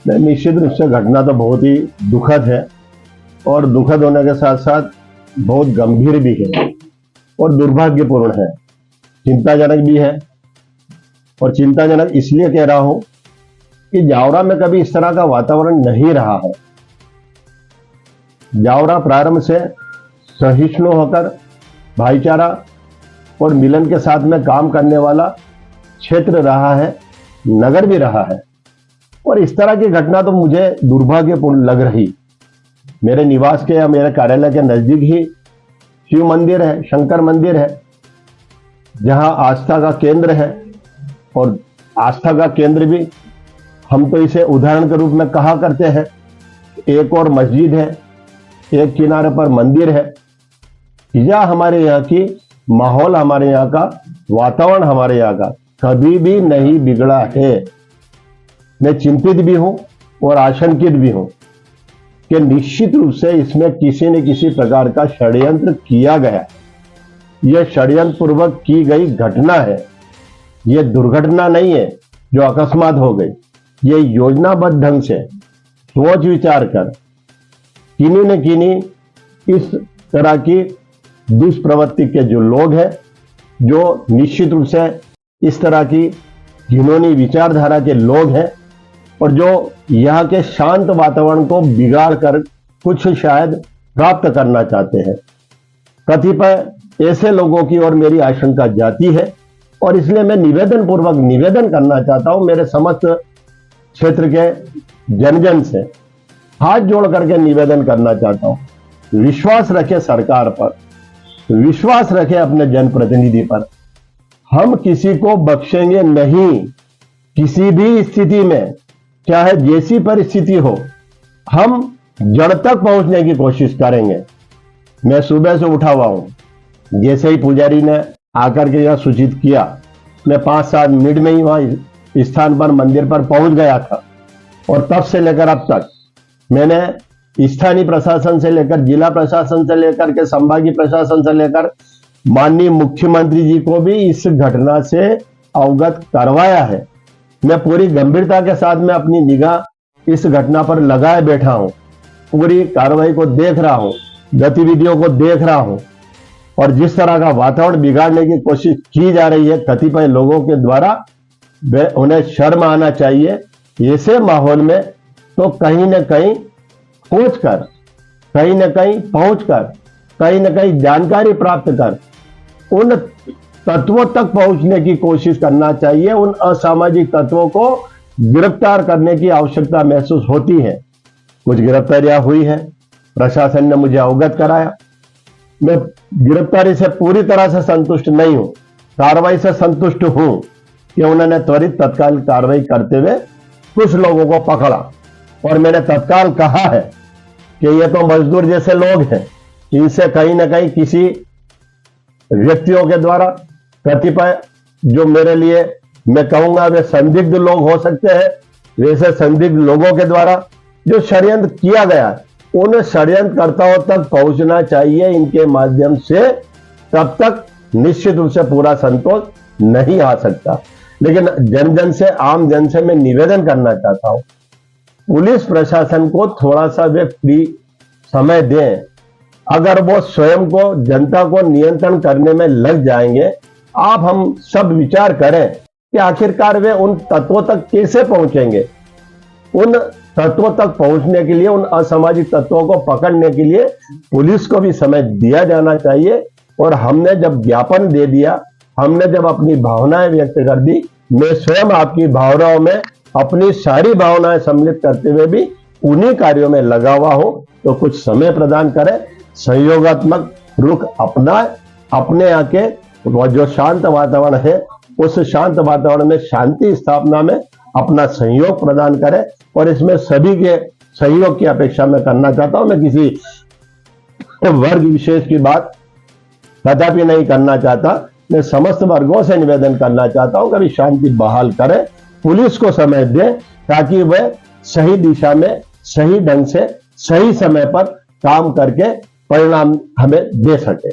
निश्चित रूप से घटना तो बहुत ही दुखद है और दुखद होने के साथ साथ बहुत गंभीर भी है और दुर्भाग्यपूर्ण है, चिंताजनक भी है। और चिंताजनक इसलिए कह रहा हूं कि जावरा में कभी इस तरह का वातावरण नहीं रहा है। जावरा प्रारंभ से सहिष्णु होकर भाईचारा और मिलन के साथ में काम करने वाला क्षेत्र रहा है, नगर भी रहा है। और इस तरह की घटना तो मुझे दुर्भाग्यपूर्ण लग रही। मेरे निवास के या मेरे कार्यालय के नजदीक ही शिव मंदिर है, शंकर मंदिर है, जहां आस्था का केंद्र है। और आस्था का केंद्र भी हम तो इसे उदाहरण के रूप में कहा करते हैं। एक और मस्जिद है, एक किनारे पर मंदिर है। यह हमारे यहाँ की माहौल, हमारे यहाँ का वातावरण, हमारे यहाँ का कभी भी नहीं बिगड़ा है। मैं चिंतित भी हूं और आशंकित भी हूं कि निश्चित रूप से इसमें किसी न किसी प्रकार का षड्यंत्र किया गया। यह षड्यंत्र पूर्वक की गई घटना है। यह दुर्घटना नहीं है जो अकस्मात हो गई। यह योजनाबद्ध ढंग से सोच विचार कर किन्हीं न किन्हीं इस तरह की दुष्प्रवृत्ति के जो लोग हैं, जो निश्चित रूप से इस तरह की घिनौनी विचारधारा के लोग हैं और जो यहाँ के शांत वातावरण को बिगाड़ कर कुछ शायद प्राप्त करना चाहते हैं। कतिपय ऐसे लोगों की ओर मेरी आशंका जाती है और इसलिए मैं निवेदन करना चाहता हूं मेरे समस्त क्षेत्र के जन से, हाथ जोड़ करके निवेदन करना चाहता हूं। विश्वास रखे सरकार पर, विश्वास रखे अपने जनप्रतिनिधि पर। हम किसी को बख्शेंगे नहीं, किसी भी स्थिति में, चाहे जैसी परिस्थिति हो, हम जड़ तक पहुंचने की कोशिश करेंगे। मैं सुबह से उठा हुआ हूं। जैसे ही पुजारी ने आकर के यह सूचित किया, मैं 5-7 मिनट में ही वहां स्थान पर, मंदिर पर पहुंच गया था। और तब से लेकर अब तक मैंने स्थानीय प्रशासन से लेकर, जिला प्रशासन से लेकर के संभागीय प्रशासन से लेकर माननीय मुख्यमंत्री जी को भी इस घटना से अवगत करवाया है। मैं पूरी गंभीरता के साथ में अपनी निगाह इस घटना पर लगाए बैठा हूं। पूरी कार्रवाई को देख रहा हूं, गतिविधियों को देख रहा हूं और जिस तरह का वातावरण बिगाड़ने की कोशिश की जा रही है कतिपय लोगों के द्वारा, उन्हें शर्म आना चाहिए। ऐसे माहौल में तो कहीं न कहीं पहुंचकर, कहीं न कहीं पहुंचकर, कहीं न कहीं जानकारी प्राप्त कर उन तत्वों तक पहुंचने की कोशिश करना चाहिए। उन असामाजिक तत्वों को गिरफ्तार करने की आवश्यकता महसूस होती है। कुछ गिरफ्तारियां हुई है, प्रशासन ने मुझे अवगत कराया। मैं गिरफ्तारी से पूरी तरह से संतुष्ट नहीं हूं, कार्रवाई से संतुष्ट हूं कि उन्होंने त्वरित तत्काल कार्रवाई करते हुए कुछ लोगों को पकड़ा। और मैंने तत्काल कहा है कि ये तो मजदूर जैसे लोग हैं, इनसे कहीं ना कहीं किसी व्यक्तियों के द्वारा, कतिपय जो मेरे लिए मैं कहूंगा वे संदिग्ध लोग हो सकते हैं, वैसे संदिग्ध लोगों के द्वारा जो षड्यंत्र किया गया, उन षड्यंत्रकर्ताओं तक पहुंचना चाहिए। इनके माध्यम से तब तक निश्चित रूप से पूरा संतोष नहीं आ सकता। लेकिन जन से, आम जन से मैं निवेदन करना चाहता हूं, पुलिस प्रशासन को थोड़ा सा वे फ्री समय दें। अगर वो स्वयं को, जनता को नियंत्रण करने में लग जाएंगे, आप हम सब विचार करें कि आखिरकार वे उन तत्वों तक कैसे पहुंचेंगे। उन तत्वों तक पहुंचने के लिए, उन असामाजिक तत्वों को पकड़ने के लिए पुलिस को भी समय दिया जाना चाहिए। और हमने जब ज्ञापन दे दिया, हमने जब अपनी भावनाएं व्यक्त कर दी, मैं स्वयं आपकी भावनाओं में अपनी सारी भावनाएं सम्मिलित करते हुए भी उन्हीं कार्यों में लगा हुआ हूं। तो कुछ समय प्रदान करें, सहयोगात्मक रुख अपनाए, अपने आके जो शांत वातावरण है उस शांत वातावरण में शांति स्थापना में अपना सहयोग प्रदान करें। और इसमें सभी के सहयोग की अपेक्षा मैं करना चाहता हूं। मैं किसी वर्ग विशेष की बात कदापि नहीं करना चाहता। मैं समस्त वर्गों से निवेदन करना चाहता हूं कि शांति बहाल करें, पुलिस को समय दें ताकि वह सही दिशा में, सही ढंग से, सही समय पर काम करके परिणाम हमें दे सके।